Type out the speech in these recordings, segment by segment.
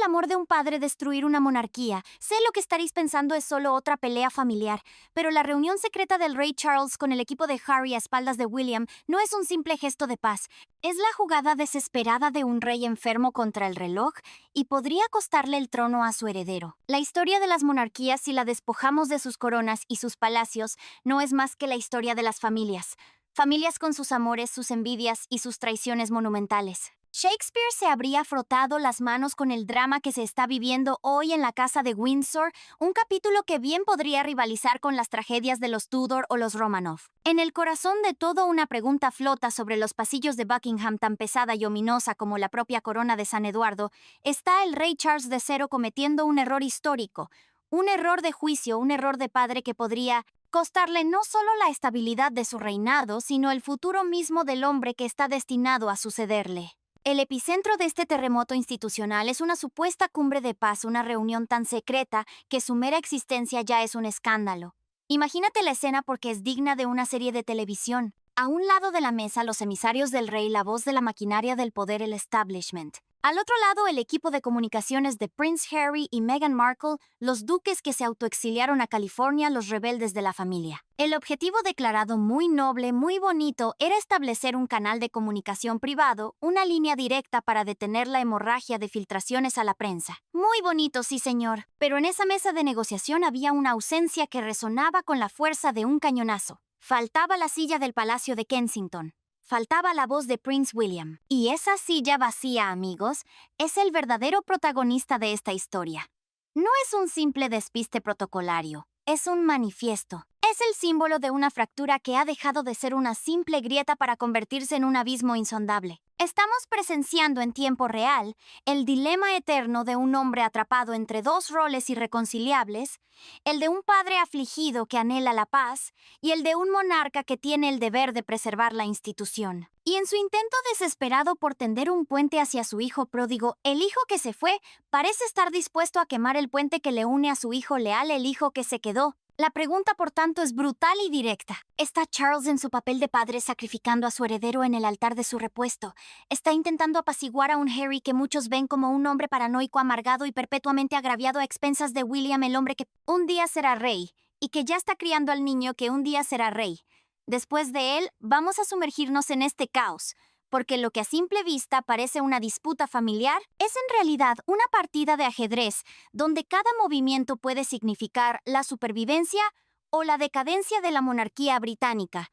el amor de un padre destruir una monarquía? Sé lo que estaréis pensando es solo otra pelea familiar, pero la reunión secreta del rey Charles con el equipo de Harry a espaldas de William no es un simple gesto de paz. Es la jugada desesperada de un rey enfermo contra el reloj y podría costarle el trono a su heredero. La historia de las monarquías, si la despojamos de sus coronas y sus palacios, no es más que la historia de las familias. Familias con sus amores, sus envidias y sus traiciones monumentales. Shakespeare se habría frotado las manos con el drama que se está viviendo hoy en la casa de Windsor, un capítulo que bien podría rivalizar con las tragedias de los Tudor o los Romanov. En el corazón de todo, una pregunta flota sobre los pasillos de Buckingham, tan pesada y ominosa como la propia corona de San Eduardo. ¿Está el rey Charles III cometiendo un error histórico? Un error de juicio, un error de padre que podría costarle no solo la estabilidad de su reinado, sino el futuro mismo del hombre que está destinado a sucederle. El epicentro de este terremoto institucional es una supuesta cumbre de paz, una reunión tan secreta que su mera existencia ya es un escándalo. Imagínate la escena porque es digna de una serie de televisión. A un lado de la mesa, los emisarios del rey, la voz de la maquinaria del poder, el establishment. Al otro lado, el equipo de comunicaciones de Prince Harry y Meghan Markle, los duques que se autoexiliaron a California, los rebeldes de la familia. El objetivo declarado muy noble, muy bonito, era establecer un canal de comunicación privado, una línea directa para detener la hemorragia de filtraciones a la prensa. Muy bonito, sí señor, pero en esa mesa de negociación había una ausencia que resonaba con la fuerza de un cañonazo. Faltaba la silla del Palacio de Kensington. Faltaba la voz de Prince William. Y esa silla vacía, amigos, es el verdadero protagonista de esta historia. No es un simple despiste protocolario, es un manifiesto. Es el símbolo de una fractura que ha dejado de ser una simple grieta para convertirse en un abismo insondable. Estamos presenciando en tiempo real el dilema eterno de un hombre atrapado entre dos roles irreconciliables, el de un padre afligido que anhela la paz y el de un monarca que tiene el deber de preservar la institución. Y en su intento desesperado por tender un puente hacia su hijo pródigo, el hijo que se fue parece estar dispuesto a quemar el puente que le une a su hijo leal, el hijo que se quedó. La pregunta, por tanto, es brutal y directa. ¿Está Charles en su papel de padre sacrificando a su heredero en el altar de su repuesto? ¿Está intentando apaciguar a un Harry que muchos ven como un hombre paranoico, amargado y perpetuamente agraviado a expensas de William, el hombre que un día será rey, y que ya está criando al niño que un día será rey? Después de él, vamos a sumergirnos en este caos, porque lo que a simple vista parece una disputa familiar es en realidad una partida de ajedrez, donde cada movimiento puede significar la supervivencia o la decadencia de la monarquía británica.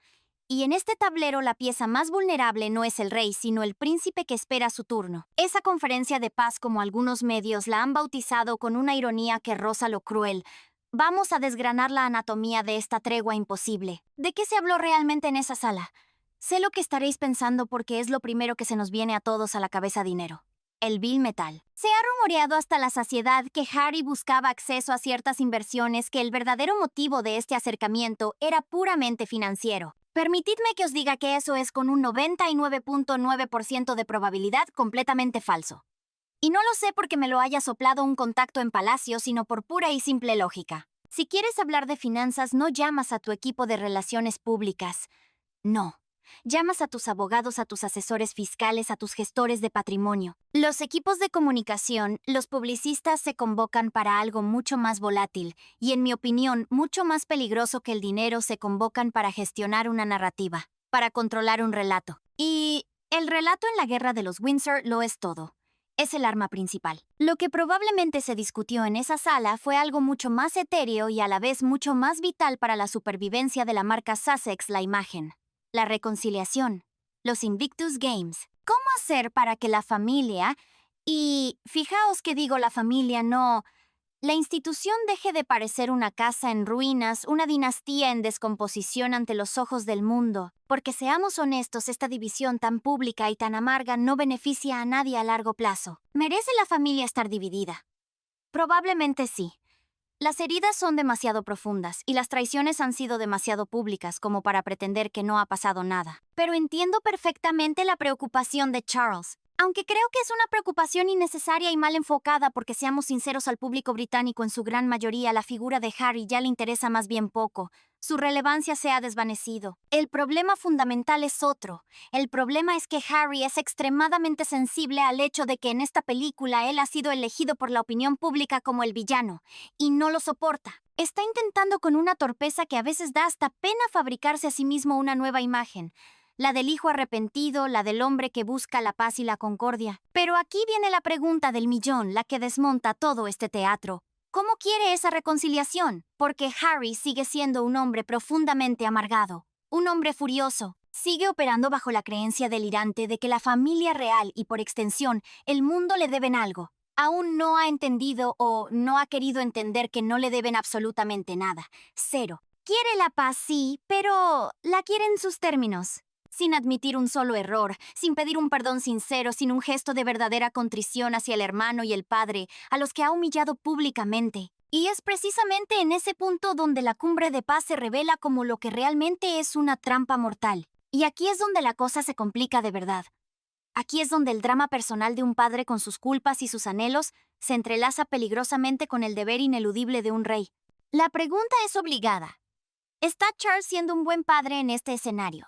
Y en este tablero la pieza más vulnerable no es el rey, sino el príncipe que espera su turno. Esa conferencia de paz, como algunos medios la han bautizado con una ironía que roza lo cruel, vamos a desgranar la anatomía de esta tregua imposible. ¿De qué se habló realmente en esa sala? Sé lo que estaréis pensando porque es lo primero que se nos viene a todos a la cabeza: dinero. El Bill Metal. Se ha rumoreado hasta la saciedad que Harry buscaba acceso a ciertas inversiones, que el verdadero motivo de este acercamiento era puramente financiero. Permitidme que os diga que eso es, con un 99.9% de probabilidad, completamente falso. Y no lo sé porque me lo haya soplado un contacto en Palacio, sino por pura y simple lógica. Si quieres hablar de finanzas, no llamas a tu equipo de relaciones públicas. No. Llamas a tus abogados, a tus asesores fiscales, a tus gestores de patrimonio. Los equipos de comunicación, los publicistas, se convocan para algo mucho más volátil y, en mi opinión, mucho más peligroso que el dinero. Se convocan para gestionar una narrativa, para controlar un relato. Y el relato en la guerra de los Windsor lo es todo. Es el arma principal. Lo que probablemente se discutió en esa sala fue algo mucho más etéreo y a la vez mucho más vital para la supervivencia de la marca Sussex: la imagen. La reconciliación, los Invictus Games. ¿Cómo hacer para que la familia, y fijaos que digo la familia, no, la institución, deje de parecer una casa en ruinas, una dinastía en descomposición ante los ojos del mundo? Porque seamos honestos, esta división tan pública y tan amarga no beneficia a nadie a largo plazo. ¿Merece la familia estar dividida? Probablemente sí. Las heridas son demasiado profundas y las traiciones han sido demasiado públicas como para pretender que no ha pasado nada. Pero entiendo perfectamente la preocupación de Charles, aunque creo que es una preocupación innecesaria y mal enfocada, porque, seamos sinceros, al público británico en su gran mayoría la figura de Harry ya le interesa más bien poco. Su relevancia se ha desvanecido. El problema fundamental es otro. El problema es que Harry es extremadamente sensible al hecho de que en esta película él ha sido elegido por la opinión pública como el villano, y no lo soporta. Está intentando con una torpeza que a veces da hasta pena fabricarse a sí mismo una nueva imagen. La del hijo arrepentido, la del hombre que busca la paz y la concordia. Pero aquí viene la pregunta del millón, la que desmonta todo este teatro. ¿Cómo quiere esa reconciliación? Porque Harry sigue siendo un hombre profundamente amargado, un hombre furioso. Sigue operando bajo la creencia delirante de que la familia real y por extensión el mundo le deben algo. Aún no ha entendido o no ha querido entender que no le deben absolutamente nada. Cero. Quiere la paz, sí, pero la quiere en sus términos. Sin admitir un solo error, sin pedir un perdón sincero, sin un gesto de verdadera contrición hacia el hermano y el padre, a los que ha humillado públicamente. Y es precisamente en ese punto donde la cumbre de paz se revela como lo que realmente es una trampa mortal. Y aquí es donde la cosa se complica de verdad. Aquí es donde el drama personal de un padre con sus culpas y sus anhelos se entrelaza peligrosamente con el deber ineludible de un rey. La pregunta es obligada. ¿Está Charles siendo un buen padre en este escenario?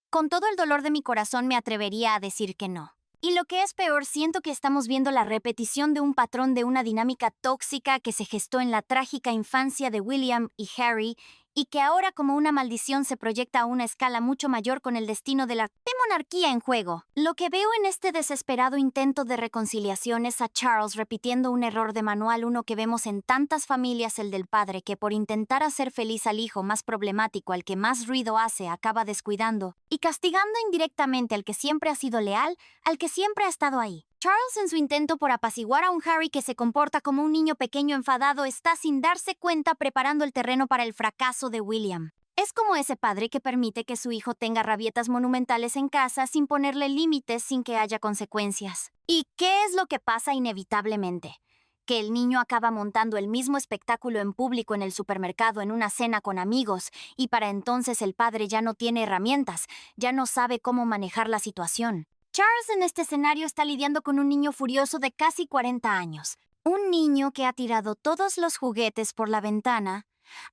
Con todo el dolor de mi corazón me atrevería a decir que no. Y lo que es peor, siento que estamos viendo la repetición de un patrón de una dinámica tóxica que se gestó en la trágica infancia de William y Harry y que ahora como una maldición se proyecta a una escala mucho mayor con el destino de la monarquía en juego. Lo que veo en este desesperado intento de reconciliación es a Charles repitiendo un error de manual, uno que vemos en tantas familias, el del padre que por intentar hacer feliz al hijo más problemático, al que más ruido hace, acaba descuidando y castigando indirectamente al que siempre ha sido leal, al que siempre ha estado ahí. Charles, en su intento por apaciguar a un Harry que se comporta como un niño pequeño enfadado, está sin darse cuenta preparando el terreno para el fracaso de William. Es como ese padre que permite que su hijo tenga rabietas monumentales en casa sin ponerle límites, sin que haya consecuencias. ¿Y qué es lo que pasa inevitablemente? Que el niño acaba montando el mismo espectáculo en público en el supermercado, en una cena con amigos, y para entonces el padre ya no tiene herramientas, ya no sabe cómo manejar la situación. Charles en este escenario está lidiando con un niño furioso de casi 40 años. Un niño que ha tirado todos los juguetes por la ventana,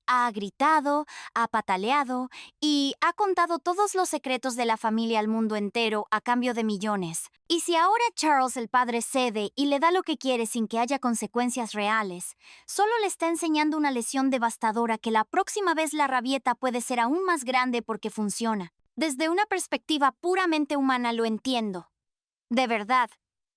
ha gritado, ha pataleado y ha contado todos los secretos de la familia al mundo entero a cambio de millones. Y si ahora Charles el padre cede y le da lo que quiere sin que haya consecuencias reales, solo le está enseñando una lección devastadora que la próxima vez la rabieta puede ser aún más grande porque funciona. Desde una perspectiva puramente humana lo entiendo. De verdad,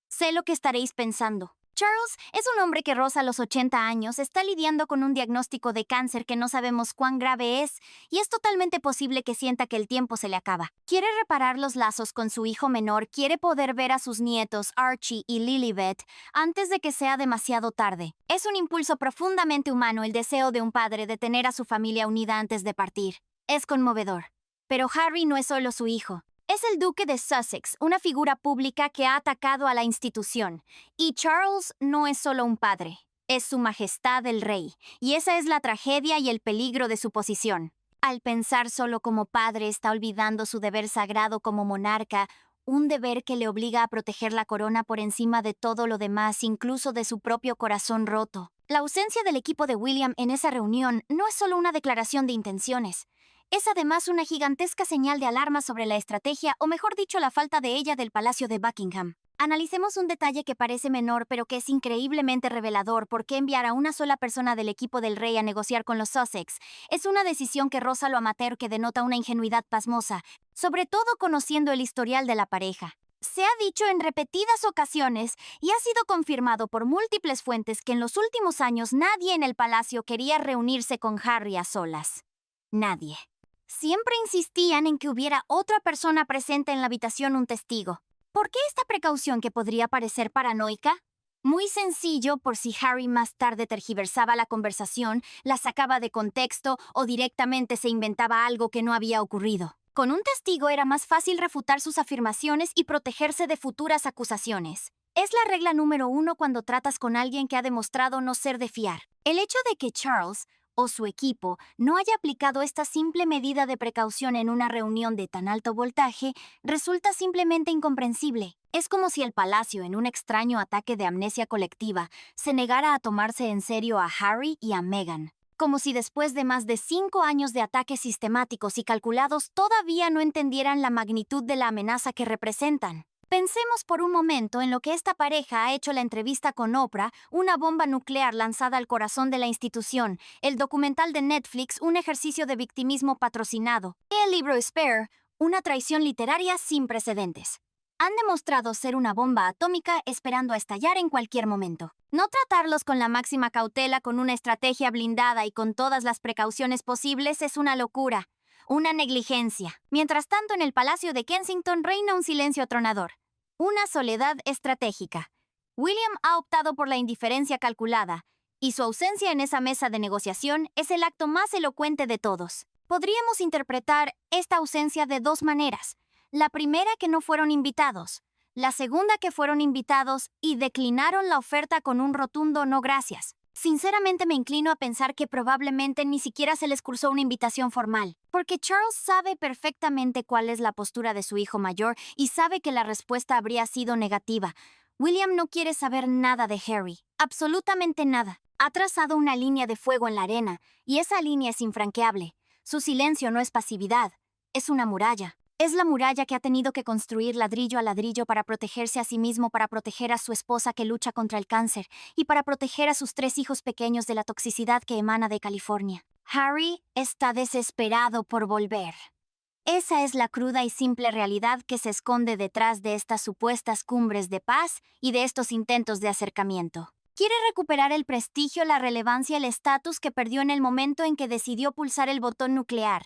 sé lo que estaréis pensando. Charles es un hombre que roza los 80 años, está lidiando con un diagnóstico de cáncer que no sabemos cuán grave es, y es totalmente posible que sienta que el tiempo se le acaba. Quiere reparar los lazos con su hijo menor, quiere poder ver a sus nietos, Archie y Lilibet, antes de que sea demasiado tarde. Es un impulso profundamente humano el deseo de un padre de tener a su familia unida antes de partir. Es conmovedor. Pero Harry no es solo su hijo. Es el duque de Sussex, una figura pública que ha atacado a la institución. Y Charles no es solo un padre, es su majestad el rey. Y esa es la tragedia y el peligro de su posición. Al pensar solo como padre, está olvidando su deber sagrado como monarca, un deber que le obliga a proteger la corona por encima de todo lo demás, incluso de su propio corazón roto. La ausencia del equipo de William en esa reunión no es solo una declaración de intenciones. Es además una gigantesca señal de alarma sobre la estrategia, o mejor dicho, la falta de ella del Palacio de Buckingham. Analicemos un detalle que parece menor pero que es increíblemente revelador. ¿Por qué enviar a una sola persona del equipo del rey a negociar con los Sussex? Es una decisión que roza lo amateur, que denota una ingenuidad pasmosa, sobre todo conociendo el historial de la pareja. Se ha dicho en repetidas ocasiones y ha sido confirmado por múltiples fuentes que en los últimos años nadie en el palacio quería reunirse con Harry a solas. Nadie. Siempre insistían en que hubiera otra persona presente en la habitación, un testigo. ¿Por qué esta precaución que podría parecer paranoica? Muy sencillo, por si Harry más tarde tergiversaba la conversación, la sacaba de contexto o directamente se inventaba algo que no había ocurrido. Con un testigo era más fácil refutar sus afirmaciones y protegerse de futuras acusaciones. Es la regla número 1 cuando tratas con alguien que ha demostrado no ser de fiar. El hecho de que Charles o su equipo no haya aplicado esta simple medida de precaución en una reunión de tan alto voltaje resulta simplemente incomprensible. Es como si el palacio, en un extraño ataque de amnesia colectiva, se negara a tomarse en serio a Harry y a Meghan. como si después de más de 5 años de ataques sistemáticos y calculados todavía no entendieran la magnitud de la amenaza que representan. Pensemos por un momento en lo que esta pareja ha hecho: la entrevista con Oprah, una bomba nuclear lanzada al corazón de la institución, el documental de Netflix, un ejercicio de victimismo patrocinado, y el libro Spare, una traición literaria sin precedentes. Han demostrado ser una bomba atómica esperando a estallar en cualquier momento. No tratarlos con la máxima cautela, con una estrategia blindada y con todas las precauciones posibles es una locura, una negligencia. Mientras tanto, en el Palacio de Kensington reina un silencio atronador, una soledad estratégica. William ha optado por la indiferencia calculada, y su ausencia en esa mesa de negociación es el acto más elocuente de todos. Podríamos interpretar esta ausencia de dos maneras. La primera, que no fueron invitados. La segunda, que fueron invitados y declinaron la oferta con un rotundo no gracias. Sinceramente me inclino a pensar que probablemente ni siquiera se les cursó una invitación formal, porque Charles sabe perfectamente cuál es la postura de su hijo mayor y sabe que la respuesta habría sido negativa. William no quiere saber nada de Harry, absolutamente nada. Ha trazado una línea de fuego en la arena, y esa línea es infranqueable. Su silencio no es pasividad, es una muralla. Es la muralla que ha tenido que construir ladrillo a ladrillo para protegerse a sí mismo, para proteger a su esposa que lucha contra el cáncer y para proteger a sus 3 hijos pequeños de la toxicidad que emana de California. Harry está desesperado por volver. Esa es la cruda y simple realidad que se esconde detrás de estas supuestas cumbres de paz y de estos intentos de acercamiento. Quiere recuperar el prestigio, la relevancia, el estatus que perdió en el momento en que decidió pulsar el botón nuclear.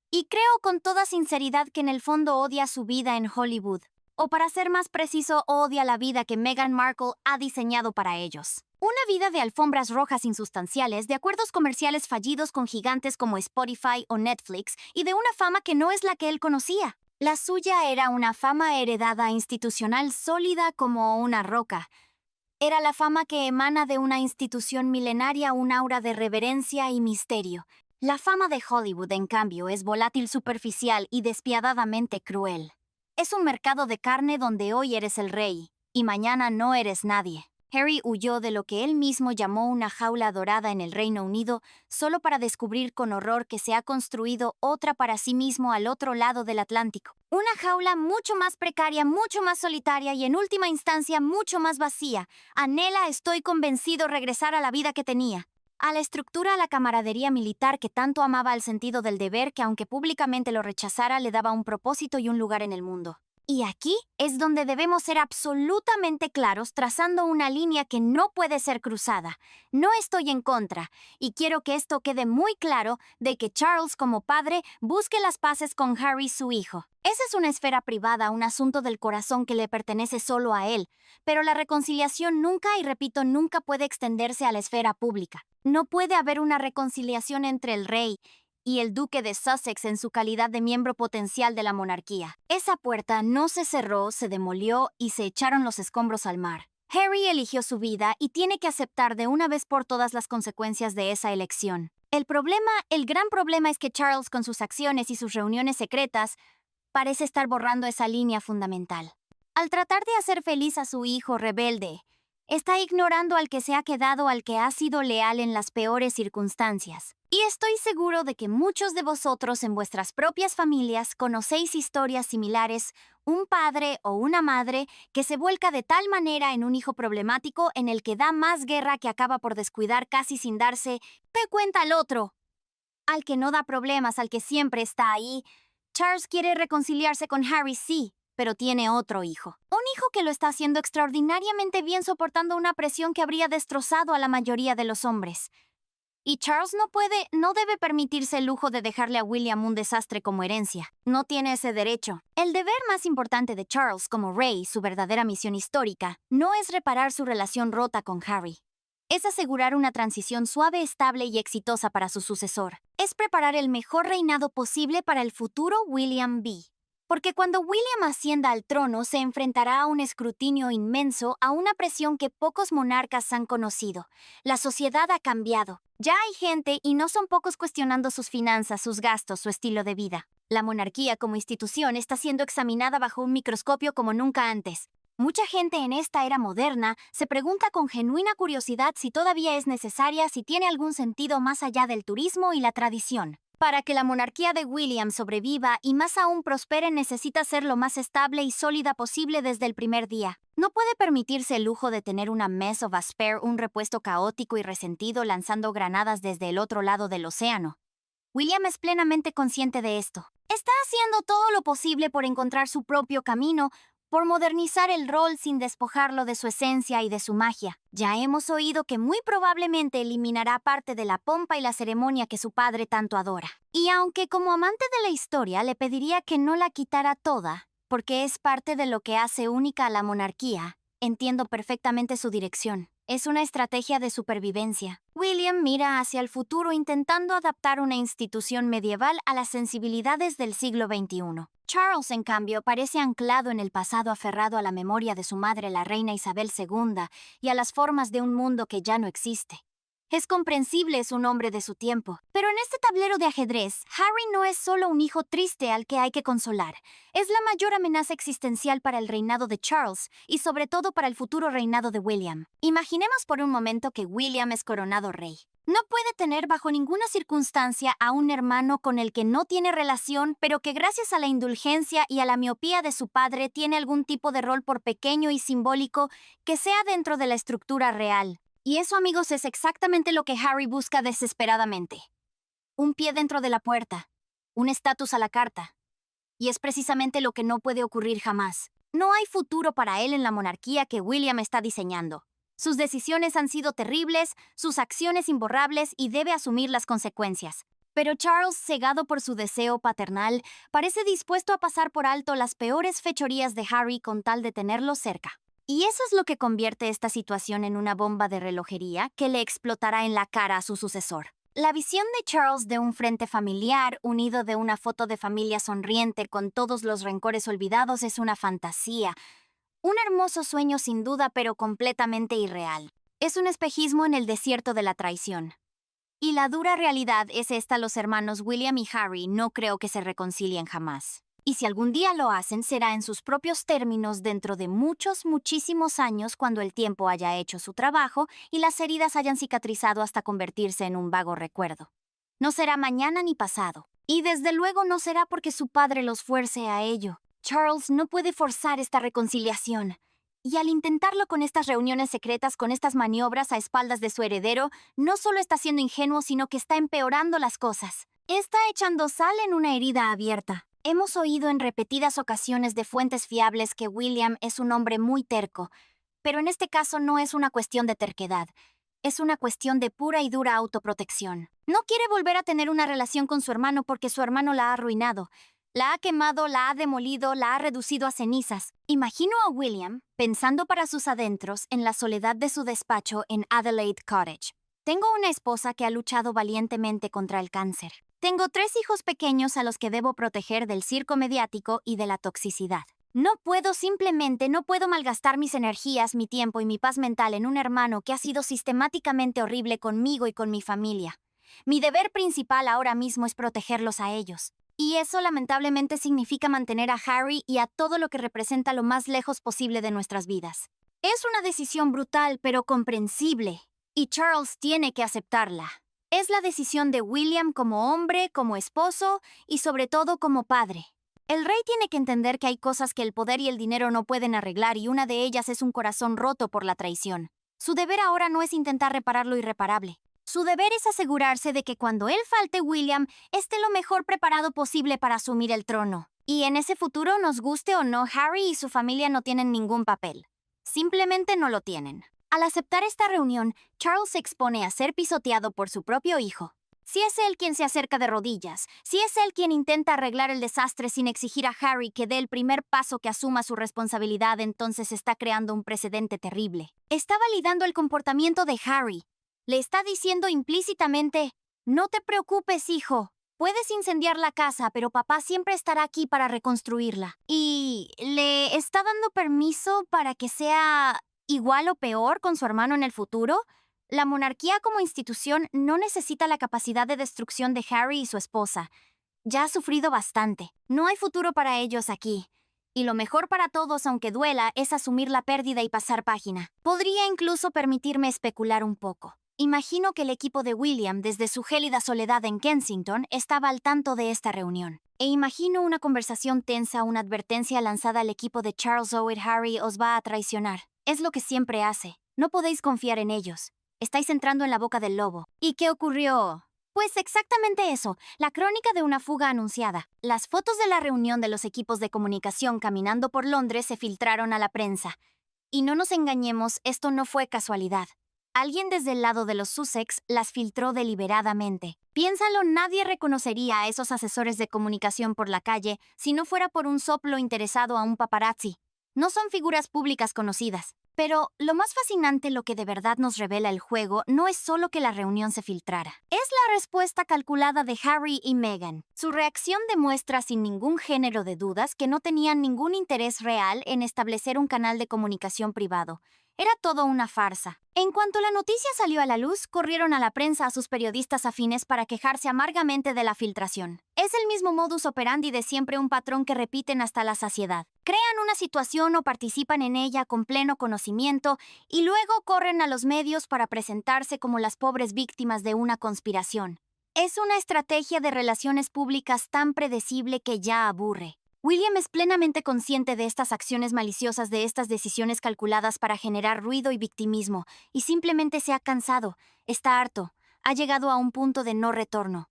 Y creo con toda sinceridad que en el fondo odia su vida en Hollywood. O para ser más preciso, odia la vida que Meghan Markle ha diseñado para ellos. Una vida de alfombras rojas insustanciales, de acuerdos comerciales fallidos con gigantes como Spotify o Netflix, y de una fama que no es la que él conocía. La suya era una fama heredada institucional sólida como una roca. Era la fama que emana de una institución milenaria, un aura de reverencia y misterio. La fama de Hollywood, en cambio, es volátil, superficial y despiadadamente cruel. Es un mercado de carne donde hoy eres el rey y mañana no eres nadie. Harry huyó de lo que él mismo llamó una jaula dorada en el Reino Unido solo para descubrir con horror que se ha construido otra para sí mismo al otro lado del Atlántico. Una jaula mucho más precaria, mucho más solitaria y en última instancia mucho más vacía. Anhela, estoy convencido, regresar a la vida que tenía. A la estructura, a la camaradería militar que tanto amaba, al sentido del deber que, aunque públicamente lo rechazara, le daba un propósito y un lugar en el mundo. Y aquí es donde debemos ser absolutamente claros, trazando una línea que no puede ser cruzada. No estoy en contra, y quiero que esto quede muy claro, de que Charles, como padre, busque las paces con Harry, su hijo. Esa es una esfera privada, un asunto del corazón que le pertenece solo a él, pero la reconciliación nunca, y repito, nunca puede extenderse a la esfera pública. No puede haber una reconciliación entre el rey y el duque de Sussex en su calidad de miembro potencial de la monarquía. Esa puerta no se cerró, se demolió y se echaron los escombros al mar. Harry eligió su vida y tiene que aceptar de una vez por todas las consecuencias de esa elección. El gran problema es que Charles, con sus acciones y sus reuniones secretas, parece estar borrando esa línea fundamental. Al tratar de hacer feliz a su hijo rebelde, está ignorando al que se ha quedado, al que ha sido leal en las peores circunstancias. Y estoy seguro de que muchos de vosotros en vuestras propias familias conocéis historias similares, un padre o una madre que se vuelca de tal manera en un hijo problemático en el que da más guerra que acaba por descuidar casi sin darse cuenta al otro. Al que no da problemas, al que siempre está ahí. Charles quiere reconciliarse con Harry, sí, pero tiene otro hijo. Un hijo que lo está haciendo extraordinariamente bien, soportando una presión que habría destrozado a la mayoría de los hombres. Y Charles no debe permitirse el lujo de dejarle a William un desastre como herencia. No tiene ese derecho. El deber más importante de Charles como rey, su verdadera misión histórica, no es reparar su relación rota con Harry. Es asegurar una transición suave, estable y exitosa para su sucesor. Es preparar el mejor reinado posible para el futuro William B. Porque cuando William ascienda al trono, se enfrentará a un escrutinio inmenso, a una presión que pocos monarcas han conocido. La sociedad ha cambiado. Ya hay gente, y no son pocos, cuestionando sus finanzas, sus gastos, su estilo de vida. La monarquía como institución está siendo examinada bajo un microscopio como nunca antes. Mucha gente en esta era moderna se pregunta con genuina curiosidad si todavía es necesaria, si tiene algún sentido más allá del turismo y la tradición. Para que la monarquía de William sobreviva y más aún prospere, necesita ser lo más estable y sólida posible desde el primer día. No puede permitirse el lujo de tener una mess of a spare, un repuesto caótico y resentido lanzando granadas desde el otro lado del océano. William es plenamente consciente de esto. Está haciendo todo lo posible por encontrar su propio camino, por modernizar el rol sin despojarlo de su esencia y de su magia. Ya hemos oído que muy probablemente eliminará parte de la pompa y la ceremonia que su padre tanto adora. Y aunque como amante de la historia le pediría que no la quitara toda, porque es parte de lo que hace única a la monarquía, entiendo perfectamente su dirección. Es una estrategia de supervivencia. William mira hacia el futuro intentando adaptar una institución medieval a las sensibilidades del siglo XXI. Charles, en cambio, parece anclado en el pasado, aferrado a la memoria de su madre, la reina Isabel II, y a las formas de un mundo que ya no existe. Es comprensible, es un hombre de su tiempo. Pero en este tablero de ajedrez, Harry no es solo un hijo triste al que hay que consolar. Es la mayor amenaza existencial para el reinado de Charles y sobre todo para el futuro reinado de William. Imaginemos por un momento que William es coronado rey. No puede tener bajo ninguna circunstancia a un hermano con el que no tiene relación, pero que gracias a la indulgencia y a la miopía de su padre tiene algún tipo de rol, por pequeño y simbólico que sea, dentro de la estructura real. Y eso, amigos, es exactamente lo que Harry busca desesperadamente. Un pie dentro de la puerta, un estatus a la carta. Y es precisamente lo que no puede ocurrir jamás. No hay futuro para él en la monarquía que William está diseñando. Sus decisiones han sido terribles, sus acciones imborrables, y debe asumir las consecuencias. Pero Charles, cegado por su deseo paternal, parece dispuesto a pasar por alto las peores fechorías de Harry con tal de tenerlo cerca. Y eso es lo que convierte esta situación en una bomba de relojería que le explotará en la cara a su sucesor. La visión de Charles de un frente familiar unido de una foto de familia sonriente con todos los rencores olvidados es una fantasía. Un hermoso sueño sin duda, pero completamente irreal. Es un espejismo en el desierto de la traición. Y la dura realidad es esta: los hermanos William y Harry no creo que se reconcilien jamás. Y si algún día lo hacen, será en sus propios términos, dentro de muchísimos años, cuando el tiempo haya hecho su trabajo y las heridas hayan cicatrizado hasta convertirse en un vago recuerdo. No será mañana ni pasado. Y desde luego no será porque su padre los fuerce a ello. Charles no puede forzar esta reconciliación. Y al intentarlo con estas reuniones secretas, con estas maniobras a espaldas de su heredero, no solo está siendo ingenuo, sino que está empeorando las cosas. Está echando sal en una herida abierta. Hemos oído en repetidas ocasiones de fuentes fiables que William es un hombre muy terco, pero en este caso no es una cuestión de terquedad, es una cuestión de pura y dura autoprotección. No quiere volver a tener una relación con su hermano porque su hermano la ha arruinado, la ha quemado, la ha demolido, la ha reducido a cenizas. Imagino a William pensando para sus adentros en la soledad de su despacho en Adelaide Cottage. Tengo una esposa que ha luchado valientemente contra el cáncer. Tengo 3 hijos pequeños a los que debo proteger del circo mediático y de la toxicidad. Simplemente no puedo malgastar mis energías, mi tiempo y mi paz mental en un hermano que ha sido sistemáticamente horrible conmigo y con mi familia. Mi deber principal ahora mismo es protegerlos a ellos. Y eso lamentablemente significa mantener a Harry y a todo lo que representa lo más lejos posible de nuestras vidas. Es una decisión brutal, pero comprensible. Y Charles tiene que aceptarla. Es la decisión de William como hombre, como esposo y sobre todo como padre. El rey tiene que entender que hay cosas que el poder y el dinero no pueden arreglar, y una de ellas es un corazón roto por la traición. Su deber ahora no es intentar reparar lo irreparable. Su deber es asegurarse de que cuando él falte, William esté lo mejor preparado posible para asumir el trono. Y en ese futuro, nos guste o no, Harry y su familia no tienen ningún papel. Simplemente no lo tienen. Al aceptar esta reunión, Charles se expone a ser pisoteado por su propio hijo. Si es él quien se acerca de rodillas, si es él quien intenta arreglar el desastre sin exigir a Harry que dé el primer paso, que asuma su responsabilidad, entonces está creando un precedente terrible. Está validando el comportamiento de Harry. Le está diciendo implícitamente: no te preocupes, hijo. Puedes incendiar la casa, pero papá siempre estará aquí para reconstruirla. Y le está dando permiso para que sea igual o peor con su hermano en el futuro. La monarquía como institución no necesita la capacidad de destrucción de Harry y su esposa. Ya ha sufrido bastante. No hay futuro para ellos aquí. Y lo mejor para todos, aunque duela, es asumir la pérdida y pasar página. Podría incluso permitirme especular un poco. Imagino que el equipo de William, desde su gélida soledad en Kensington, estaba al tanto de esta reunión. E imagino una conversación tensa, una advertencia lanzada al equipo de Charles Owen: Harry os va a traicionar. Es lo que siempre hace. No podéis confiar en ellos. Estáis entrando en la boca del lobo. ¿Y qué ocurrió? Pues exactamente eso, la crónica de una fuga anunciada. Las fotos de la reunión de los equipos de comunicación caminando por Londres se filtraron a la prensa. Y no nos engañemos, esto no fue casualidad. Alguien desde el lado de los Sussex las filtró deliberadamente. Piénsalo, nadie reconocería a esos asesores de comunicación por la calle si no fuera por un soplo interesado a un paparazzi. No son figuras públicas conocidas. Pero lo más fascinante, lo que de verdad nos revela el juego, no es solo que la reunión se filtrara. Es la respuesta calculada de Harry y Meghan. Su reacción demuestra sin ningún género de dudas que no tenían ningún interés real en establecer un canal de comunicación privado. Era todo una farsa. En cuanto la noticia salió a la luz, corrieron a la prensa a sus periodistas afines para quejarse amargamente de la filtración. Es el mismo modus operandi de siempre, un patrón que repiten hasta la saciedad. Crean una situación o participan en ella con pleno conocimiento y luego corren a los medios para presentarse como las pobres víctimas de una conspiración. Es una estrategia de relaciones públicas tan predecible que ya aburre. William es plenamente consciente de estas acciones maliciosas, de estas decisiones calculadas para generar ruido y victimismo, y simplemente se ha cansado, está harto, ha llegado a un punto de no retorno.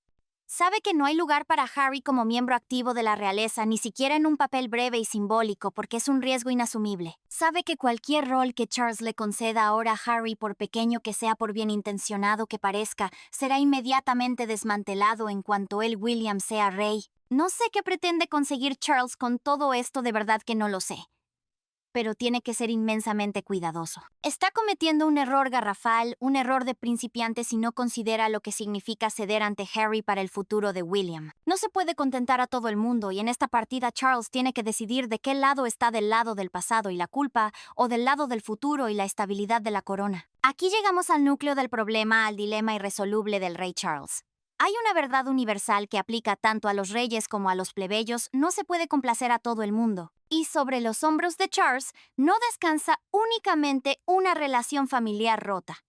Sabe que no hay lugar para Harry como miembro activo de la realeza, ni siquiera en un papel breve y simbólico, porque es un riesgo inasumible. Sabe que cualquier rol que Charles le conceda ahora a Harry, por pequeño que sea, por bien intencionado que parezca, será inmediatamente desmantelado en cuanto él, William, sea rey. No sé qué pretende conseguir Charles con todo esto, de verdad que no lo sé. Pero tiene que ser inmensamente cuidadoso. Está cometiendo un error garrafal, un error de principiante si no considera lo que significa ceder ante Harry para el futuro de William. No se puede contentar a todo el mundo, y en esta partida Charles tiene que decidir de qué lado está: del lado del pasado y la culpa, o del lado del futuro y la estabilidad de la corona. Aquí llegamos al núcleo del problema, al dilema irresoluble del rey Charles. Hay una verdad universal que aplica tanto a los reyes como a los plebeyos: no se puede complacer a todo el mundo. Y sobre los hombros de Charles no descansa únicamente una relación familiar rota.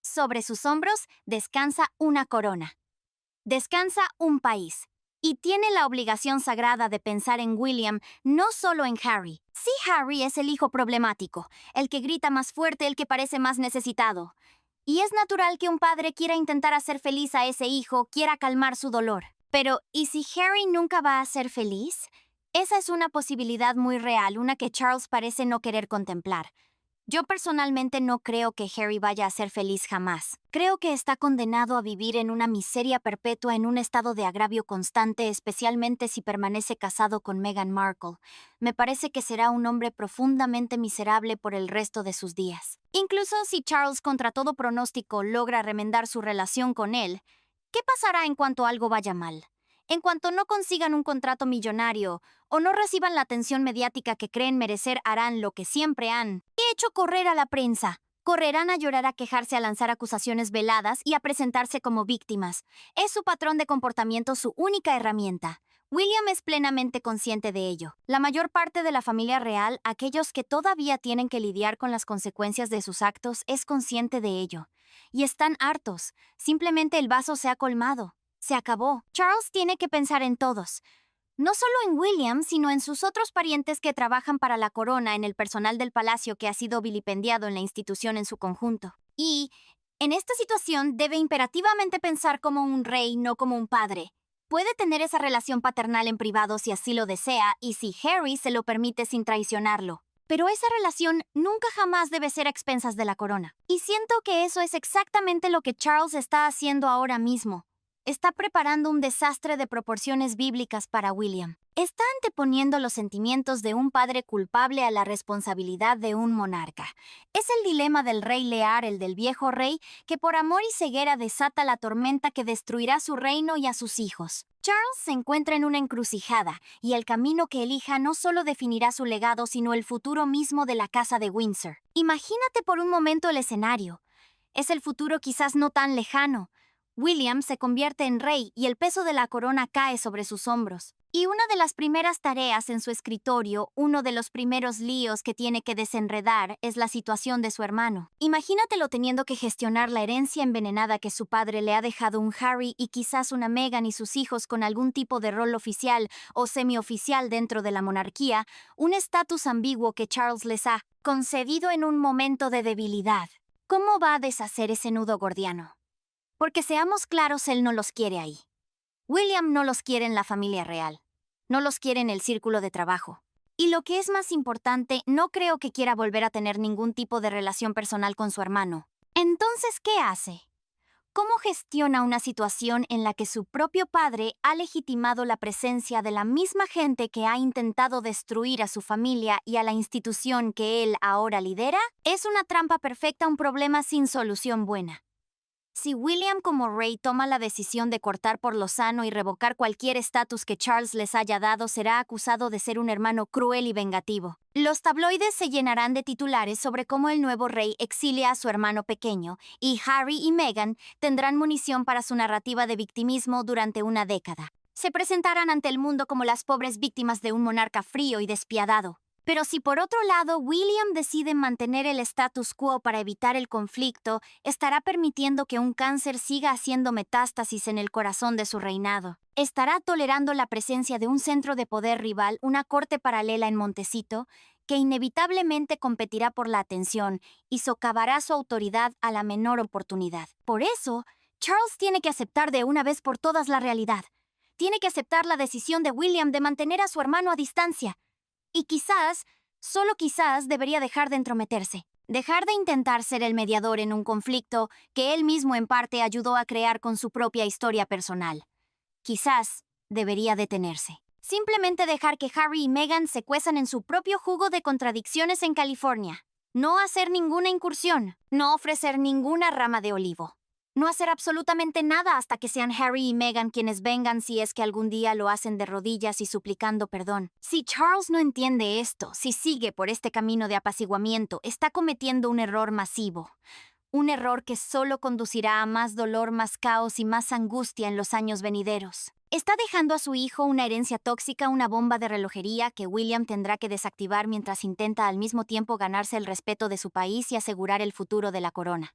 Sobre sus hombros descansa una corona. Descansa un país. Y tiene la obligación sagrada de pensar en William, no solo en Harry. Sí, Harry es el hijo problemático, el que grita más fuerte, el que parece más necesitado. Y es natural que un padre quiera intentar hacer feliz a ese hijo, quiera calmar su dolor. Pero, ¿y si Harry nunca va a ser feliz? Esa es una posibilidad muy real, una que Charles parece no querer contemplar. Yo personalmente no creo que Harry vaya a ser feliz jamás. Creo que está condenado a vivir en una miseria perpetua, en un estado de agravio constante, especialmente si permanece casado con Meghan Markle. Me parece que será un hombre profundamente miserable por el resto de sus días. Incluso si Charles, contra todo pronóstico, logra remendar su relación con él, ¿qué pasará en cuanto algo vaya mal? En cuanto no consigan un contrato millonario o no reciban la atención mediática que creen merecer, harán lo que siempre han hecho: correr a la prensa. Correrán a llorar, a quejarse, a lanzar acusaciones veladas y a presentarse como víctimas. Es su patrón de comportamiento, su única herramienta. William es plenamente consciente de ello. La mayor parte de la familia real, aquellos que todavía tienen que lidiar con las consecuencias de sus actos, es consciente de ello. Y están hartos. Simplemente el vaso se ha colmado. Se acabó. Charles tiene que pensar en todos. No solo en William, sino en sus otros parientes que trabajan para la corona, en el personal del palacio que ha sido vilipendiado, en la institución en su conjunto. Y, en esta situación, debe imperativamente pensar como un rey, no como un padre. Puede tener esa relación paternal en privado si así lo desea, y si Harry se lo permite sin traicionarlo. Pero esa relación nunca jamás debe ser a expensas de la corona. Y siento que eso es exactamente lo que Charles está haciendo ahora mismo. Está preparando un desastre de proporciones bíblicas para William. Está anteponiendo los sentimientos de un padre culpable a la responsabilidad de un monarca. Es el dilema del rey Lear, el del viejo rey, que por amor y ceguera desata la tormenta que destruirá su reino y a sus hijos. Charles se encuentra en una encrucijada, y el camino que elija no solo definirá su legado, sino el futuro mismo de la casa de Windsor. Imagínate por un momento el escenario. Es el futuro quizás no tan lejano. William se convierte en rey y el peso de la corona cae sobre sus hombros. Y una de las primeras tareas en su escritorio, uno de los primeros líos que tiene que desenredar, es la situación de su hermano. Imagínatelo teniendo que gestionar la herencia envenenada que su padre le ha dejado un Harry y quizás una Meghan y sus hijos con algún tipo de rol oficial o semioficial dentro de la monarquía, un estatus ambiguo que Charles les ha concedido en un momento de debilidad. ¿Cómo va a deshacer ese nudo gordiano? Porque seamos claros, él no los quiere ahí. William no los quiere en la familia real. No los quiere en el círculo de trabajo. Y lo que es más importante, no creo que quiera volver a tener ningún tipo de relación personal con su hermano. Entonces, ¿qué hace? ¿Cómo gestiona una situación en la que su propio padre ha legitimado la presencia de la misma gente que ha intentado destruir a su familia y a la institución que él ahora lidera? Es una trampa perfecta, un problema sin solución buena. Si William como rey toma la decisión de cortar por lo sano y revocar cualquier estatus que Charles les haya dado, será acusado de ser un hermano cruel y vengativo. Los tabloides se llenarán de titulares sobre cómo el nuevo rey exilia a su hermano pequeño, y Harry y Meghan tendrán munición para su narrativa de victimismo durante una década. Se presentarán ante el mundo como las pobres víctimas de un monarca frío y despiadado. Pero si por otro lado William decide mantener el status quo para evitar el conflicto, estará permitiendo que un cáncer siga haciendo metástasis en el corazón de su reinado. Estará tolerando la presencia de un centro de poder rival, una corte paralela en Montecito, que inevitablemente competirá por la atención y socavará su autoridad a la menor oportunidad. Por eso, Charles tiene que aceptar de una vez por todas la realidad. Tiene que aceptar la decisión de William de mantener a su hermano a distancia. Y quizás, solo quizás, debería dejar de entrometerse. Dejar de intentar ser el mediador en un conflicto que él mismo en parte ayudó a crear con su propia historia personal. Quizás debería detenerse. Simplemente dejar que Harry y Meghan se cuezan en su propio jugo de contradicciones en California. No hacer ninguna incursión. No ofrecer ninguna rama de olivo. No hacer absolutamente nada hasta que sean Harry y Meghan quienes vengan si es que algún día lo hacen de rodillas y suplicando perdón. Si Charles no entiende esto, si sigue por este camino de apaciguamiento, está cometiendo un error masivo. Un error que solo conducirá a más dolor, más caos y más angustia en los años venideros. Está dejando a su hijo una herencia tóxica, una bomba de relojería que William tendrá que desactivar mientras intenta al mismo tiempo ganarse el respeto de su país y asegurar el futuro de la corona.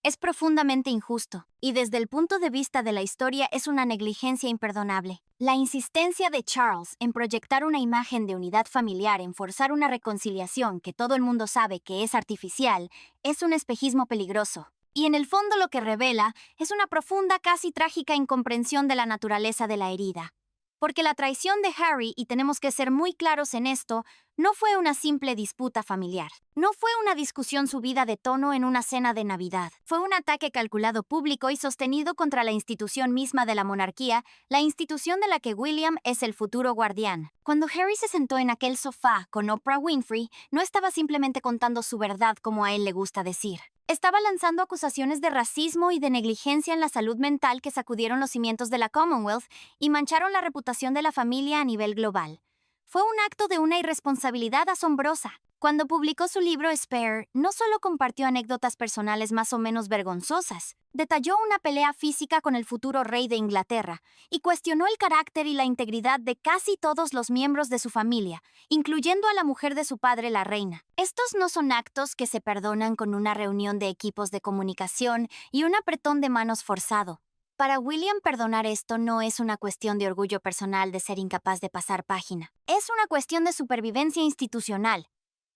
Es profundamente injusto, y desde el punto de vista de la historia es una negligencia imperdonable. La insistencia de Charles en proyectar una imagen de unidad familiar, en forzar una reconciliación que todo el mundo sabe que es artificial, es un espejismo peligroso. Y en el fondo lo que revela es una profunda, casi trágica incomprensión de la naturaleza de la herida. Porque la traición de Harry, y tenemos que ser muy claros en esto, no fue una simple disputa familiar. No fue una discusión subida de tono en una cena de Navidad. Fue un ataque calculado, público y sostenido contra la institución misma de la monarquía, la institución de la que William es el futuro guardián. Cuando Harry se sentó en aquel sofá con Oprah Winfrey, no estaba simplemente contando su verdad como a él le gusta decir. Estaba lanzando acusaciones de racismo y de negligencia en la salud mental que sacudieron los cimientos de la Commonwealth y mancharon la reputación de la familia a nivel global. Fue un acto de una irresponsabilidad asombrosa. Cuando publicó su libro Spare, no solo compartió anécdotas personales más o menos vergonzosas, detalló una pelea física con el futuro rey de Inglaterra y cuestionó el carácter y la integridad de casi todos los miembros de su familia, incluyendo a la mujer de su padre, la reina. Estos no son actos que se perdonan con una reunión de equipos de comunicación y un apretón de manos forzado. Para William, perdonar esto no es una cuestión de orgullo personal de ser incapaz de pasar página. Es una cuestión de supervivencia institucional.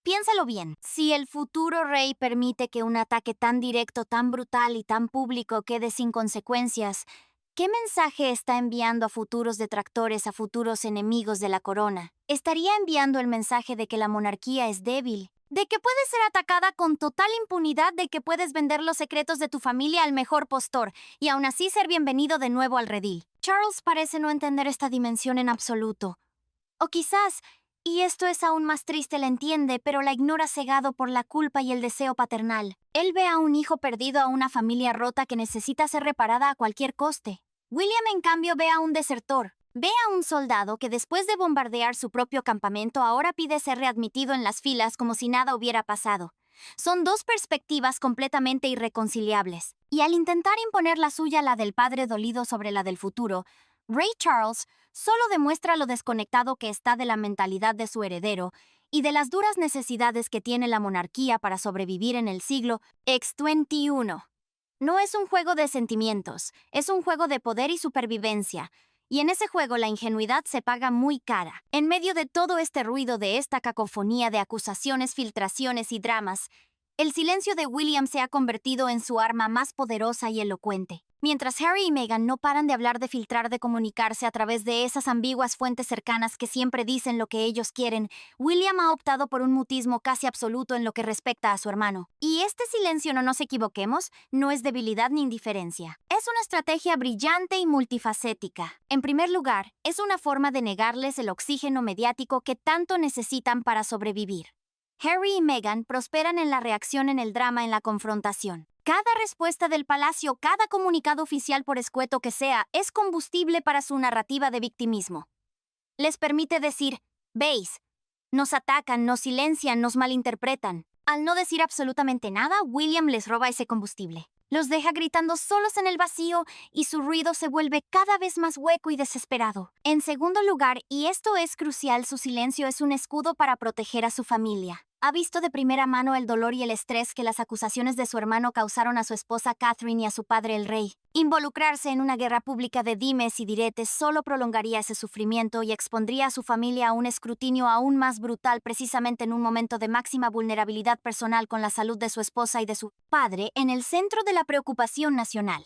Piénsalo bien, si el futuro rey permite que un ataque tan directo, tan brutal y tan público quede sin consecuencias, ¿qué mensaje está enviando a futuros detractores, a futuros enemigos de la corona? Estaría enviando el mensaje de que la monarquía es débil, de que puedes ser atacada con total impunidad, de que puedes vender los secretos de tu familia al mejor postor y aún así ser bienvenido de nuevo al redil. Charles parece no entender esta dimensión en absoluto. O quizás, y esto es aún más triste, la entiende, pero la ignora cegado por la culpa y el deseo paternal. Él ve a un hijo perdido, a una familia rota que necesita ser reparada a cualquier coste. William, en cambio, ve a un desertor. Ve a un soldado que después de bombardear su propio campamento ahora pide ser readmitido en las filas como si nada hubiera pasado. Son dos perspectivas completamente irreconciliables. Y al intentar imponer la suya, la del padre dolido sobre la del futuro, Ray Charles solo demuestra lo desconectado que está de la mentalidad de su heredero y de las duras necesidades que tiene la monarquía para sobrevivir en el siglo XXI. No es un juego de sentimientos, es un juego de poder y supervivencia. Y en ese juego la ingenuidad se paga muy cara. En medio de todo este ruido, de esta cacofonía de acusaciones, filtraciones y dramas, el silencio de William se ha convertido en su arma más poderosa y elocuente. Mientras Harry y Meghan no paran de hablar, de filtrar, de comunicarse a través de esas ambiguas fuentes cercanas que siempre dicen lo que ellos quieren, William ha optado por un mutismo casi absoluto en lo que respecta a su hermano. Y este silencio, no nos equivoquemos, no es debilidad ni indiferencia. Es una estrategia brillante y multifacética. En primer lugar, es una forma de negarles el oxígeno mediático que tanto necesitan para sobrevivir. Harry y Meghan prosperan en la reacción, en el drama, en la confrontación. Cada respuesta del palacio, cada comunicado oficial, por escueto que sea, es combustible para su narrativa de victimismo. Les permite decir, ¿veis? Nos atacan, nos silencian, nos malinterpretan. Al no decir absolutamente nada, William les roba ese combustible. Los deja gritando solos en el vacío y su ruido se vuelve cada vez más hueco y desesperado. En segundo lugar, y esto es crucial, su silencio es un escudo para proteger a su familia. Ha visto de primera mano el dolor y el estrés que las acusaciones de su hermano causaron a su esposa Catherine y a su padre el rey. Involucrarse en una guerra pública de dimes y diretes solo prolongaría ese sufrimiento y expondría a su familia a un escrutinio aún más brutal, precisamente en un momento de máxima vulnerabilidad personal, con la salud de su esposa y de su padre en el centro de la preocupación nacional.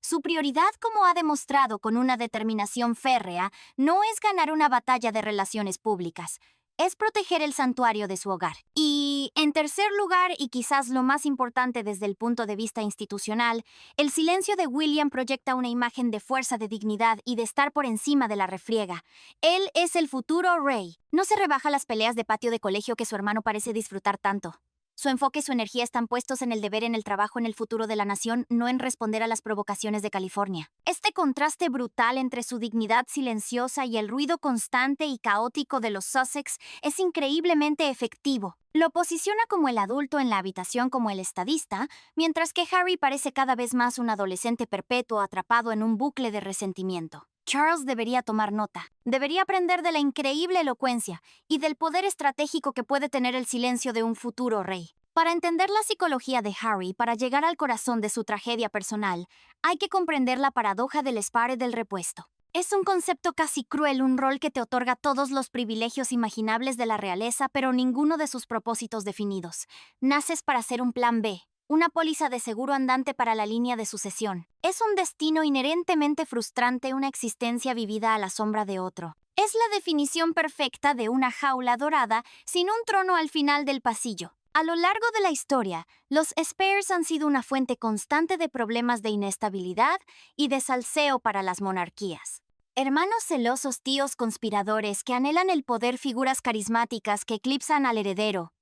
Su prioridad, como ha demostrado con una determinación férrea, no es ganar una batalla de relaciones públicas. Es proteger el santuario de su hogar. Y, en tercer lugar, y quizás lo más importante desde el punto de vista institucional, el silencio de William proyecta una imagen de fuerza, de dignidad y de estar por encima de la refriega. Él es el futuro rey. No se rebaja las peleas de patio de colegio que su hermano parece disfrutar tanto. Su enfoque y su energía están puestos en el deber, en el trabajo, en el futuro de la nación, no en responder a las provocaciones de California. Este contraste brutal entre su dignidad silenciosa y el ruido constante y caótico de los Sussex es increíblemente efectivo. Lo posiciona como el adulto en la habitación, como el estadista, mientras que Harry parece cada vez más un adolescente perpetuo atrapado en un bucle de resentimiento. Charles debería tomar nota. Debería aprender de la increíble elocuencia y del poder estratégico que puede tener el silencio de un futuro rey. Para entender la psicología de Harry, para llegar al corazón de su tragedia personal, hay que comprender la paradoja del spare del repuesto. Es un concepto casi cruel, un rol que te otorga todos los privilegios imaginables de la realeza, pero ninguno de sus propósitos definidos. Naces para ser un plan B. Una póliza de seguro andante para la línea de sucesión. Es un destino inherentemente frustrante, una existencia vivida a la sombra de otro. Es la definición perfecta de una jaula dorada sin un trono al final del pasillo. A lo largo de la historia, los spares han sido una fuente constante de problemas de inestabilidad y de salseo para las monarquías. Hermanos celosos, tíos conspiradores que anhelan el poder, figuras carismáticas que eclipsan al heredero.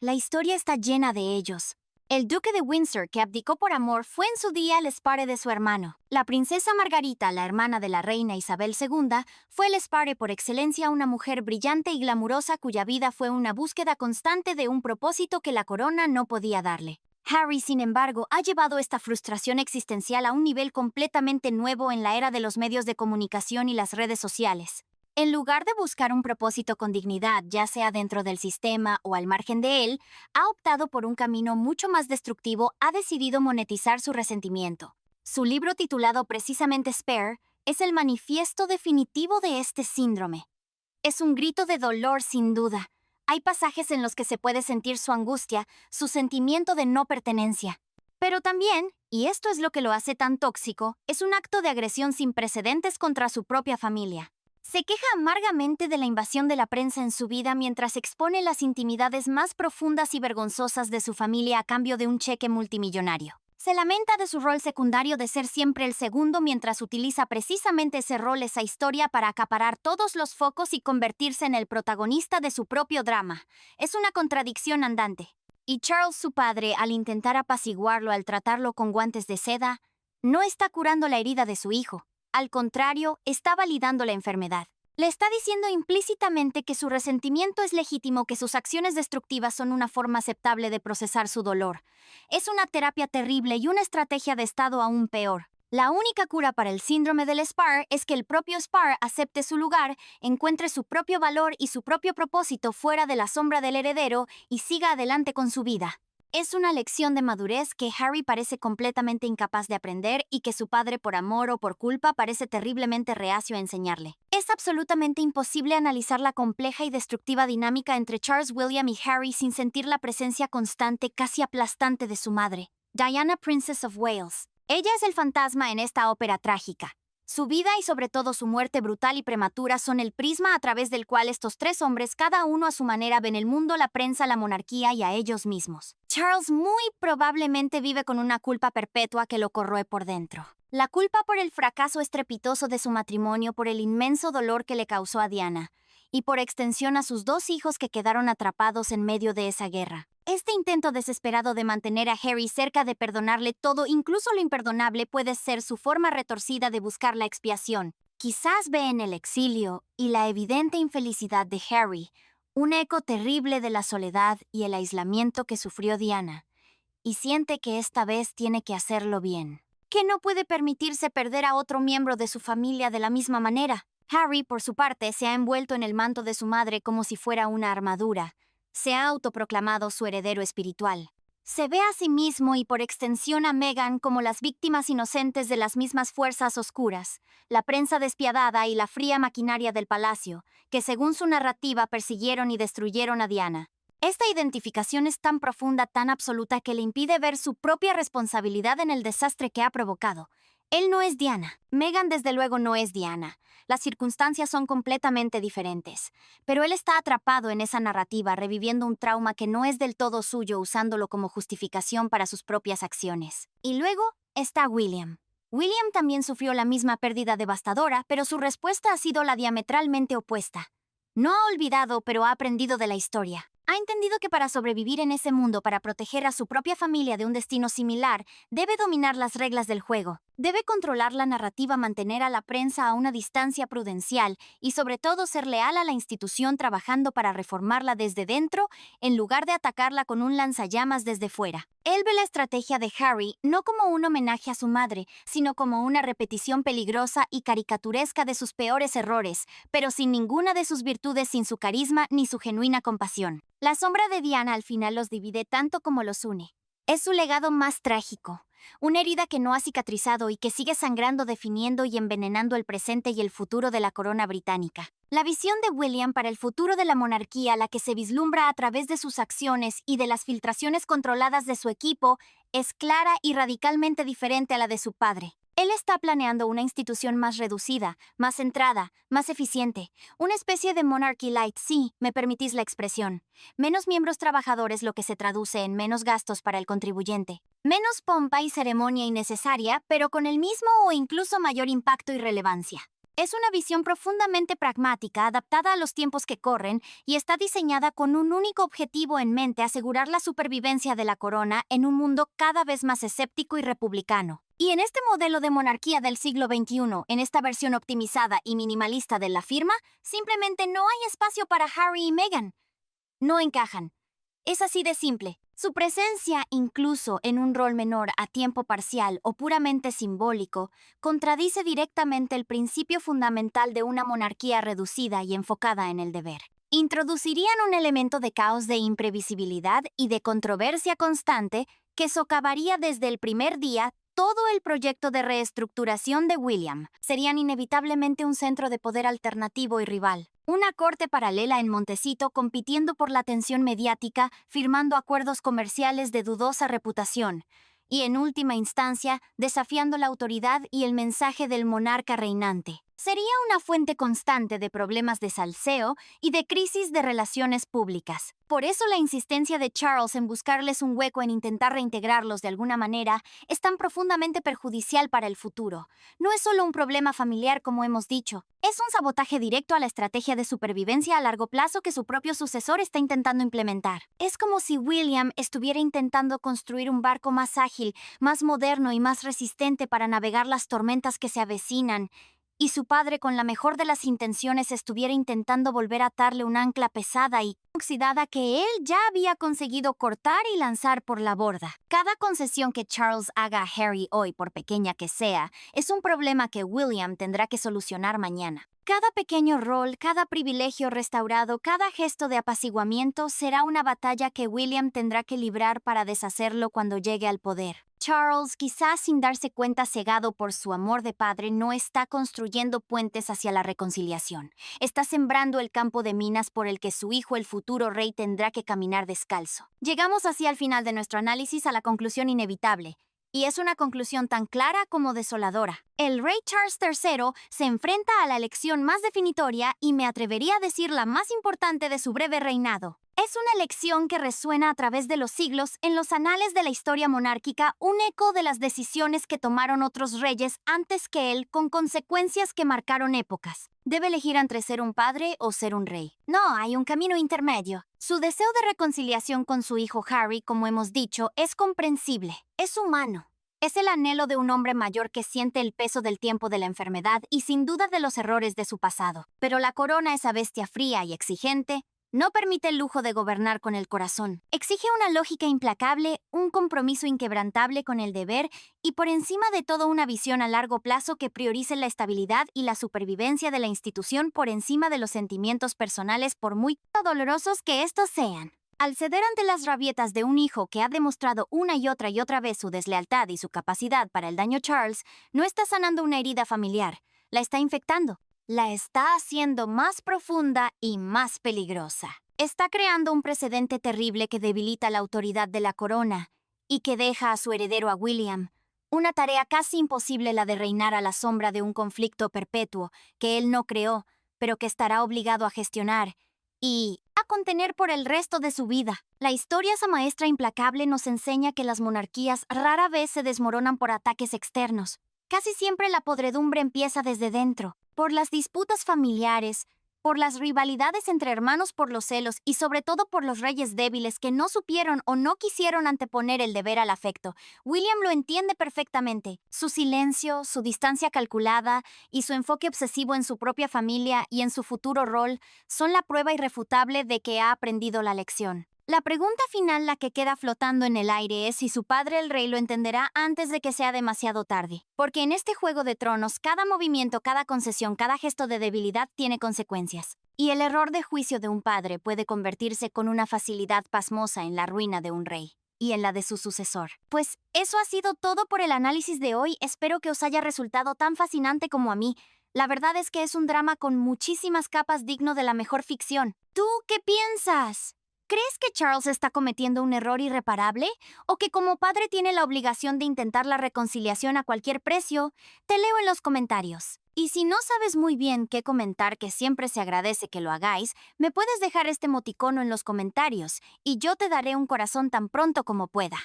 La historia está llena de ellos. El duque de Windsor, que abdicó por amor, fue en su día el spare de su hermano. La princesa Margarita, la hermana de la reina Isabel II, fue el spare por excelencia, una mujer brillante y glamurosa cuya vida fue una búsqueda constante de un propósito que la corona no podía darle. Harry, sin embargo, ha llevado esta frustración existencial a un nivel completamente nuevo en la era de los medios de comunicación y las redes sociales. En lugar de buscar un propósito con dignidad, ya sea dentro del sistema o al margen de él, ha optado por un camino mucho más destructivo, ha decidido monetizar su resentimiento. Su libro, titulado precisamente Spare, es el manifiesto definitivo de este síndrome. Es un grito de dolor, sin duda. Hay pasajes en los que se puede sentir su angustia, su sentimiento de no pertenencia. Pero también, y esto es lo que lo hace tan tóxico, es un acto de agresión sin precedentes contra su propia familia. Se queja amargamente de la invasión de la prensa en su vida mientras expone las intimidades más profundas y vergonzosas de su familia a cambio de un cheque multimillonario. Se lamenta de su rol secundario de ser siempre el segundo mientras utiliza precisamente ese rol, esa historia, para acaparar todos los focos y convertirse en el protagonista de su propio drama. Es una contradicción andante. Y Charles, su padre, al intentar apaciguarlo, al tratarlo con guantes de seda, no está curando la herida de su hijo. Al contrario, está validando la enfermedad. Le está diciendo implícitamente que su resentimiento es legítimo, que sus acciones destructivas son una forma aceptable de procesar su dolor. Es una terapia terrible y una estrategia de estado aún peor. La única cura para el síndrome del Spar es que el propio Spar acepte su lugar, encuentre su propio valor y su propio propósito fuera de la sombra del heredero y siga adelante con su vida. Es una lección de madurez que Harry parece completamente incapaz de aprender y que su padre, por amor o por culpa, parece terriblemente reacio a enseñarle. Es absolutamente imposible analizar la compleja y destructiva dinámica entre Charles William y Harry sin sentir la presencia constante, casi aplastante de su madre, Diana, Princess of Wales. Ella es el fantasma en esta ópera trágica. Su vida y sobre todo su muerte brutal y prematura son el prisma a través del cual estos tres hombres, cada uno a su manera, ven el mundo, la prensa, la monarquía y a ellos mismos. Charles muy probablemente vive con una culpa perpetua que lo corroe por dentro. La culpa por el fracaso estrepitoso de su matrimonio, por el inmenso dolor que le causó a Diana, y por extensión a sus dos hijos que quedaron atrapados en medio de esa guerra. Este intento desesperado de mantener a Harry cerca de perdonarle todo, incluso lo imperdonable, puede ser su forma retorcida de buscar la expiación. Quizás ve en el exilio y la evidente infelicidad de Harry un eco terrible de la soledad y el aislamiento que sufrió Diana, y siente que esta vez tiene que hacerlo bien. Que no puede permitirse perder a otro miembro de su familia de la misma manera. Harry, por su parte, se ha envuelto en el manto de su madre como si fuera una armadura. Se ha autoproclamado su heredero espiritual. Se ve a sí mismo y por extensión a Meghan como las víctimas inocentes de las mismas fuerzas oscuras, la prensa despiadada y la fría maquinaria del palacio, que según su narrativa persiguieron y destruyeron a Diana. Esta identificación es tan profunda, tan absoluta, que le impide ver su propia responsabilidad en el desastre que ha provocado. Él no es Diana. Meghan desde luego no es Diana. Las circunstancias son completamente diferentes. Pero él está atrapado en esa narrativa, reviviendo un trauma que no es del todo suyo, usándolo como justificación para sus propias acciones. Y luego está William. William también sufrió la misma pérdida devastadora, pero su respuesta ha sido la diametralmente opuesta. No ha olvidado, pero ha aprendido de la historia. Ha entendido que para sobrevivir en ese mundo, para proteger a su propia familia de un destino similar, debe dominar las reglas del juego. Debe controlar la narrativa, mantener a la prensa a una distancia prudencial y sobre todo ser leal a la institución, trabajando para reformarla desde dentro en lugar de atacarla con un lanzallamas desde fuera. Él ve la estrategia de Harry no como un homenaje a su madre, sino como una repetición peligrosa y caricaturesca de sus peores errores, pero sin ninguna de sus virtudes, sin su carisma ni su genuina compasión. La sombra de Diana al final los divide tanto como los une. Es su legado más trágico, una herida que no ha cicatrizado y que sigue sangrando, definiendo y envenenando el presente y el futuro de la corona británica. La visión de William para el futuro de la monarquía, la que se vislumbra a través de sus acciones y de las filtraciones controladas de su equipo, es clara y radicalmente diferente a la de su padre. Él está planeando una institución más reducida, más centrada, más eficiente. Una especie de monarchy light, sí, me permitís la expresión. Menos miembros trabajadores, lo que se traduce en menos gastos para el contribuyente. Menos pompa y ceremonia innecesaria, pero con el mismo o incluso mayor impacto y relevancia. Es una visión profundamente pragmática, adaptada a los tiempos que corren, y está diseñada con un único objetivo en mente: asegurar la supervivencia de la corona en un mundo cada vez más escéptico y republicano. Y en este modelo de monarquía del siglo XXI, en esta versión optimizada y minimalista de la firma, simplemente no hay espacio para Harry y Meghan. No encajan. Es así de simple. Su presencia, incluso en un rol menor, a tiempo parcial o puramente simbólico, contradice directamente el principio fundamental de una monarquía reducida y enfocada en el deber. Introducirían un elemento de caos, de imprevisibilidad y de controversia constante que socavaría desde el primer día todo el proyecto de reestructuración de William. Serían inevitablemente un centro de poder alternativo y rival. Una corte paralela en Montecito, compitiendo por la atención mediática, firmando acuerdos comerciales de dudosa reputación, y en última instancia, desafiando la autoridad y el mensaje del monarca reinante. Sería una fuente constante de problemas de salseo y de crisis de relaciones públicas. Por eso la insistencia de Charles en buscarles un hueco, en intentar reintegrarlos de alguna manera, es tan profundamente perjudicial para el futuro. No es solo un problema familiar, como hemos dicho. Es un sabotaje directo a la estrategia de supervivencia a largo plazo que su propio sucesor está intentando implementar. Es como si William estuviera intentando construir un barco más ágil, más moderno y más resistente para navegar las tormentas que se avecinan, y su padre, con la mejor de las intenciones, estuviera intentando volver a atarle un ancla pesada y oxidada que él ya había conseguido cortar y lanzar por la borda. Cada concesión que Charles haga a Harry hoy, por pequeña que sea, es un problema que William tendrá que solucionar mañana. Cada pequeño rol, cada privilegio restaurado, cada gesto de apaciguamiento será una batalla que William tendrá que librar para deshacerlo cuando llegue al poder. Charles, quizás sin darse cuenta, cegado por su amor de padre, no está construyendo puentes hacia la reconciliación. Está sembrando el campo de minas por el que su hijo, el futuro rey, tendrá que caminar descalzo. Llegamos así al final de nuestro análisis a la conclusión inevitable. Y es una conclusión tan clara como desoladora. El rey Charles III se enfrenta a la elección más definitoria y me atrevería a decir la más importante de su breve reinado. Es una elección que resuena a través de los siglos en los anales de la historia monárquica, un eco de las decisiones que tomaron otros reyes antes que él, con consecuencias que marcaron épocas. Debe elegir entre ser un padre o ser un rey. No hay un camino intermedio. Su deseo de reconciliación con su hijo Harry, como hemos dicho, es comprensible. Es humano. Es el anhelo de un hombre mayor que siente el peso del tiempo de la enfermedad y sin duda de los errores de su pasado. Pero la corona, esa bestia fría y exigente, no permite el lujo de gobernar con el corazón. Exige una lógica implacable, un compromiso inquebrantable con el deber y por encima de todo una visión a largo plazo que priorice la estabilidad y la supervivencia de la institución por encima de los sentimientos personales, por muy dolorosos que estos sean. Al ceder ante las rabietas de un hijo que ha demostrado una y otra vez su deslealtad y su capacidad para el daño, Charles no está sanando una herida familiar, la está infectando. La está haciendo más profunda y más peligrosa. Está creando un precedente terrible que debilita la autoridad de la corona y que deja a su heredero, a William, una tarea casi imposible, la de reinar a la sombra de un conflicto perpetuo que él no creó, pero que estará obligado a gestionar y a contener por el resto de su vida. La historia, esa maestra implacable, nos enseña que las monarquías rara vez se desmoronan por ataques externos. Casi siempre la podredumbre empieza desde dentro, por las disputas familiares, por las rivalidades entre hermanos, por los celos y sobre todo por los reyes débiles que no supieron o no quisieron anteponer el deber al afecto. William lo entiende perfectamente. Su silencio, su distancia calculada y su enfoque obsesivo en su propia familia y en su futuro rol son la prueba irrefutable de que ha aprendido la lección. La pregunta final, la que queda flotando en el aire, es si su padre el rey lo entenderá antes de que sea demasiado tarde. Porque en este juego de tronos, cada movimiento, cada concesión, cada gesto de debilidad tiene consecuencias. Y el error de juicio de un padre puede convertirse con una facilidad pasmosa en la ruina de un rey y en la de su sucesor. Pues eso ha sido todo por el análisis de hoy. Espero que os haya resultado tan fascinante como a mí. La verdad es que es un drama con muchísimas capas, digno de la mejor ficción. ¿Tú qué piensas? ¿Crees que Charles está cometiendo un error irreparable? ¿O que como padre tiene la obligación de intentar la reconciliación a cualquier precio? Te leo en los comentarios. Y si no sabes muy bien qué comentar, que siempre se agradece que lo hagáis, me puedes dejar este emoticono en los comentarios y yo te daré un corazón tan pronto como pueda.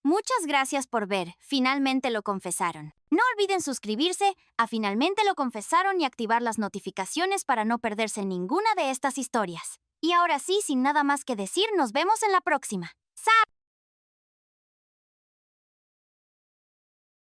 Muchas gracias por ver. Finalmente lo confesaron. No olviden suscribirse a Finalmente lo confesaron y activar las notificaciones para no perderse ninguna de estas historias. Y ahora sí, sin nada más que decir, nos vemos en la próxima. ¡Sa!